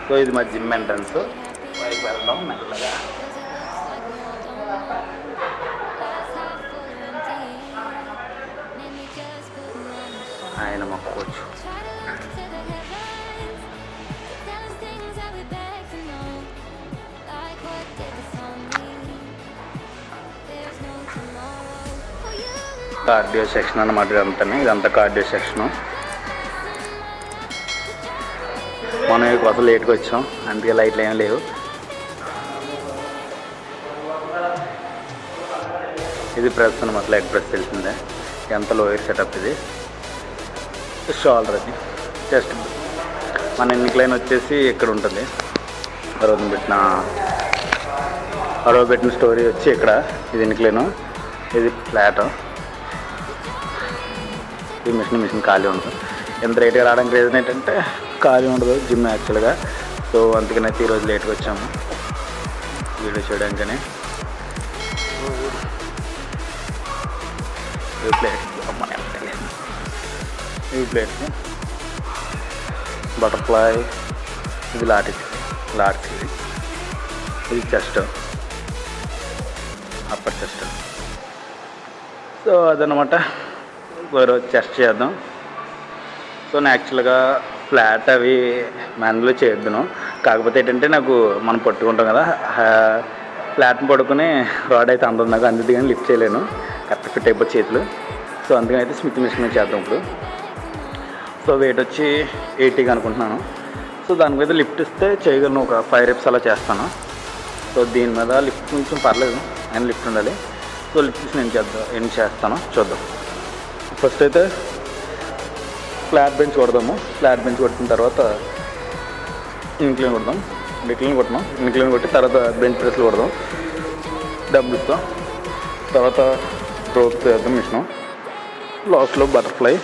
So ఇది మా gym entrance. పైకి వెళ్దాం మెల్లగా. ఆయన మా కోచ్. కార్డియో సెక్షన్ అన్నమాట ఇదంతా కార్డియో సెక్షను. మనం కోసం లేట్గా వచ్చాం, అందుకే లైట్లు ఏం లేవు. ఇది ప్రెస్ అనమాట, లెగ్ ప్రెస్ తెలిసిందే. ఎంత లోయర్ సెటప్ ఇది. షోల్డర్ అది జస్ట్ మన ఇన్క్లైన్ వచ్చేసి ఇక్కడ ఉంటుంది. అరవ పెట్టిన స్టోరీ వచ్చి ఇక్కడ. ఇది ఇన్క్లైన్, ఇది ఫ్లాట్. ఈ మిషన్ ఖాళీ ఉంటుంది. ఎంత రేట్గా రావడానికి రీజన్ ఏంటంటే ఖాళీ ఉండదు జిమ్ యాక్చువల్గా. సో అందుకనైతే ఈరోజు లేట్గా వచ్చాము వీడియో చేయడానికని. ఈ ప్లేట్స్ బటర్ఫ్లై, ఇది లాట్స్, ఇది చెస్ట్, అప్పర్ చెస్ట్. సో అదనమాట. రోజు చెస్ట్ చేద్దాం. సో నేను యాక్చువల్గా ఫ్లాట్ అవి మ్యాన్లో చేద్దాను. కాకపోతే ఏంటంటే నాకు మనం పట్టుకుంటాం కదా, ఫ్లాట్ని పడుకుని రాడ్ అయితే అందదు నాకు, అందుది కానీ లిఫ్ట్ చేయలేను, కరెక్ట్ ఫిట్ అయిపోయి చేతులు. సో అందుకని అయితే స్మిత్ మిషన్ చేద్దాం ఇప్పుడు. సో వెయిట్ వచ్చి 80 అనుకుంటున్నాను. సో దాని మీద లిఫ్ట్ ఇస్తే చేయగలను, ఒక 5 reps అలా చేస్తాను. సో దీని మీద లిఫ్ట్ కొంచెం పర్లేదు, ఆయన లిఫ్ట్ ఉండాలి. సో లిఫ్ట్ నేను చేస్తాను, చూద్దాం. ఫస్ట్ అయితే ఫ్లాట్ బెంచ్ కొడదాము. ఫ్లాట్ బెంచ్ కొట్టిన తర్వాత ఇంక్లైన్ కొడదాం. ఇంక్లైన్ కొట్టి తర్వాత బెంచ్ ప్రెస్లు కొడదాం డబ్బులతో. తర్వాత రోప్ చేద్దాం మిషన్. లాస్ట్లో బటర్ఫ్లై.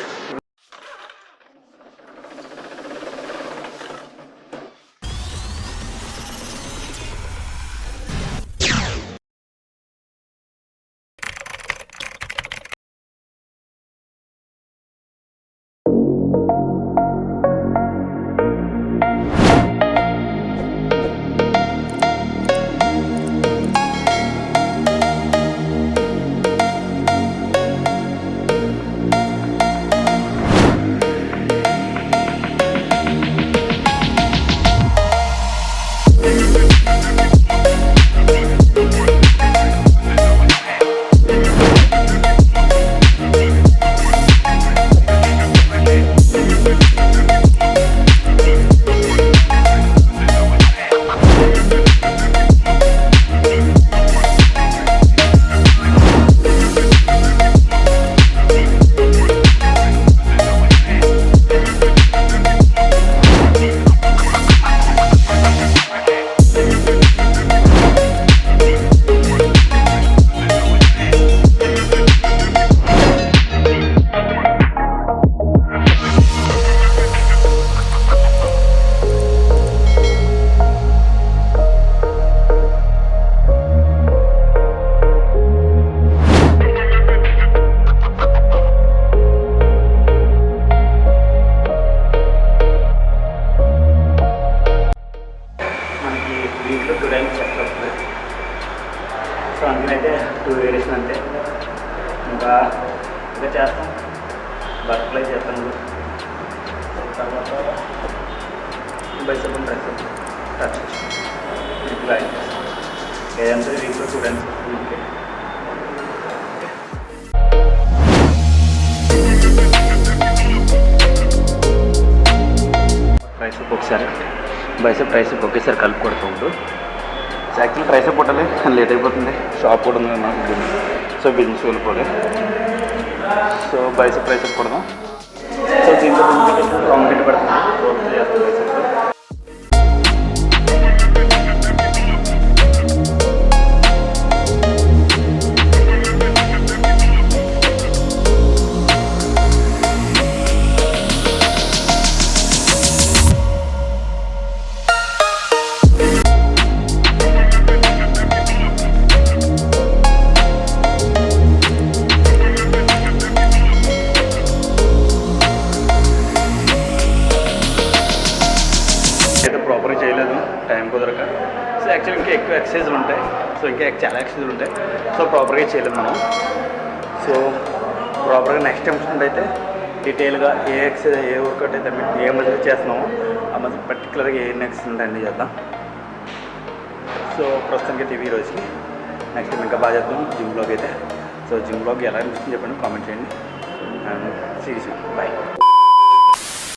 సో అందుకనైతే 2 వేరియేషన్ అంతే. ఇంకా చేస్తాం, బటర్ఫ్లై చేస్తాను. తర్వాత బైసెప్ ట్రైసెప్ టచ్ ఇట్లా ఏదంటే వీక్లో చూడండి. ట్రైసెప్ ఒకసారి, బైసెప్ ట్రైసెప్ ఒకేసారి కలిపి కొడుతూ. యాక్చువల్లీ ట్రైసెప్ కొట్టాలి, లేట్ అయిపోతుంది. షాప్ కూడా ఉంది నాకు, సో బిజినెస్ వెళ్ళిపోవాలి. సో బైసెప్ ట్రైసెప్ కొడదాం. సో దీంట్లో లాంగ్ గిట్ పడుతుంది, బైసెప్. ప్రాపర్గా చేయలేదు, టైం కుదరక. సో యాక్చువల్లీ ఇంకా ఎక్కువ ఎక్సర్సైజ్లు ఉంటాయి, సో ఇంకా చాలా ఎక్సర్సైజ్లు ఉంటాయి. సో ప్రాపర్గా చేయలేదు మనం. సో ప్రాపర్గా నెక్స్ట్ టైం అయితే డీటెయిల్గా ఏ ఎక్సర్సైజ్ ఏ వర్కౌట్ అయితే మీకు ఏ మజిల్ చేస్తున్నామో ఆ మజిల్ పర్టికులర్గా ఏ ఎక్సర్సైజ్ అన్నీ చేద్దాం. సో ప్రస్తుతానికి టీవీ రోజుకి నెక్స్ట్ టైం ఇంకా బాగా చేద్దాం జిమ్లోకి అయితే. సో జిమ్లోకి ఎలా అనిపిస్తుంది చెప్పండి, కామెంట్ చేయండి. And see you soon. By.